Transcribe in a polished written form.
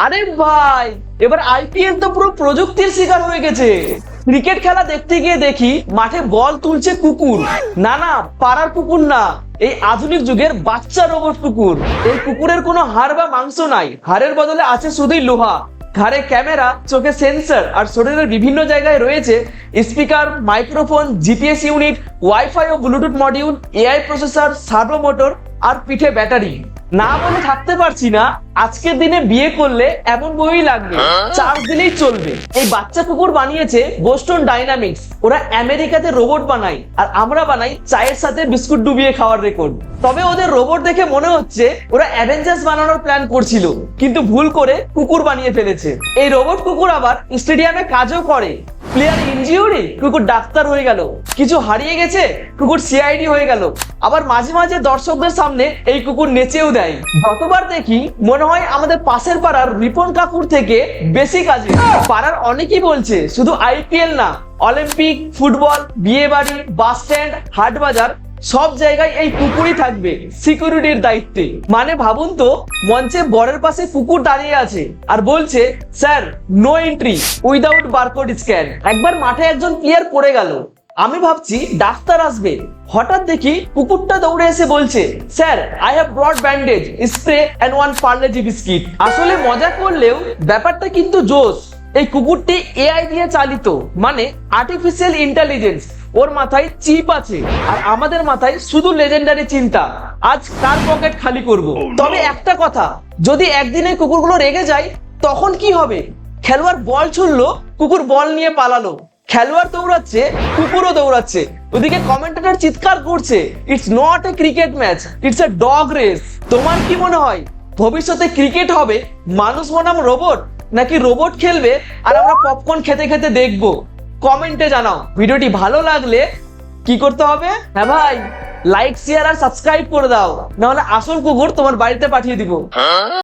আরে ভাই, এবার আইপিএল তো পুরো প্রযুক্তির শিকার হয়ে গেছে। ক্রিকেট খেলা দেখতে গিয়ে দেখি মাঠে বল তুলছে কুকুর। না না, পাড়ার কুকুর না, এই আধুনিক যুগের বাচ্চা রোবট কুকুর। এই কুকুরের কোনো হাড় বা মাংস নাই, হাড়ের বদলে আছে শুধুই লোহা। ঘাড়ে ক্যামেরা, চোখে সেন্সর, আর শরীরের বিভিন্ন জায়গায় রয়েছে speaker, microphone, GPS unit, wifi ও bluetooth module, AI processor, servo motor আর পিঠে ব্যাটারি। না বলে থাকতে পারছি না, আজকের দিনে বিয়ে করলে এমন বই লাগবে, চার্জ দিলেই চলবে। এই বাচ্চা কুকুর বানিয়েছে বোস্টন ডাইনামিক্স। ওরা আমেরিকাতে রোবট বানায়, আর আমরা বানাই চায়ের সাথে বিস্কুট ডুবিয়ে খাওয়ার রেকর্ড। তবে ওদের রোবট দেখে মনে হচ্ছে ওরা অ্যাভেঞ্জার্স বানানোর প্ল্যান করছিল, কিন্তু ভুল করে কুকুর বানিয়ে ফেলেছে। এই রোবট কুকুর আবার স্টেডিয়ামে কাজও করে। প্লেয়ার ইনজিউরি, কুকুর ডাক্তার হয়ে গেল। কিছু হারিয়ে গেছে, কুকুর সিআইডি হয়ে গেল। আবার মাঝে মাঝে দর্শকদের সামনে এই কুকুর নেচেও দেয়। যতবার দেখি মনে হয় আমাদের পাশের পাড়ার রিপন কাকুর থেকে বেশি কাজে। পাড়ার অনেকেই বলছে শুধু আইপিএল না, অলিম্পিক, ফুটবল, বিয়ে বাড়ি, বাস স্ট্যান্ড, হাট বাজার, সব জায়গায় এই কুকুরই থাকবে সিকিউরিটির দায়িত্বে। মানে ভাবুন তো, মঞ্চে বরের পাশে কুকুর দাঁড়িয়ে আছে আর বলছে, sir no entry without barcode scan. একবার মাঠে একজন প্লেয়ার পড়ে গেল, আমি ভাবছি ডাক্তার আসবে, হঠাৎ দেখি কুকুরটা দৌড়ে এসে বলছে, sir I have brought bandage, spray and one Parle-G biscuit. আসলে মজা করলেও ব্যাপারটা কিন্তু জোশ। এই কুকুরটি এআই দিয়ে চালিত, মানে আর্টিফিশিয়াল ইন্টেলিজেন্স। ওর মাথায় চিপ আছে, আর আমাদের মাথায় শুধু লেজেন্ডারি চিন্তা, আজ কার পকেট খালি করব। তবে একটা কথা, যদি একদিনে কুকুরগুলো রেগে যায় তখন কি হবে? খেলোয়াড় বল ছুড়লো, কুকুর বল নিয়ে পালালো। খেলোয়াড় দৌড়াচ্ছে, কুকুরও দৌড়াচ্ছে। ওদিকে কমেন্টেটর চিৎকার করছে, it's not a cricket match, it's a dog race. তোমার কি মনে হয় ভবিষ্যতে ক্রিকেট হবে মানুষ বনাম রোবট, নাকি রোবট খেলবে আর আমরা পপকর্ন খেতে খেতে দেখবো? কমেন্টে জানাও। ভিডিওটি ভালো লাগলে কি করতে হবে? হ্যাঁ ভাই, লাইক, শেয়ার আর সাবস্ক্রাইব করে দাও, নাহলে আসল কুকুর তোমার বাড়িতে পাঠিয়ে দিব।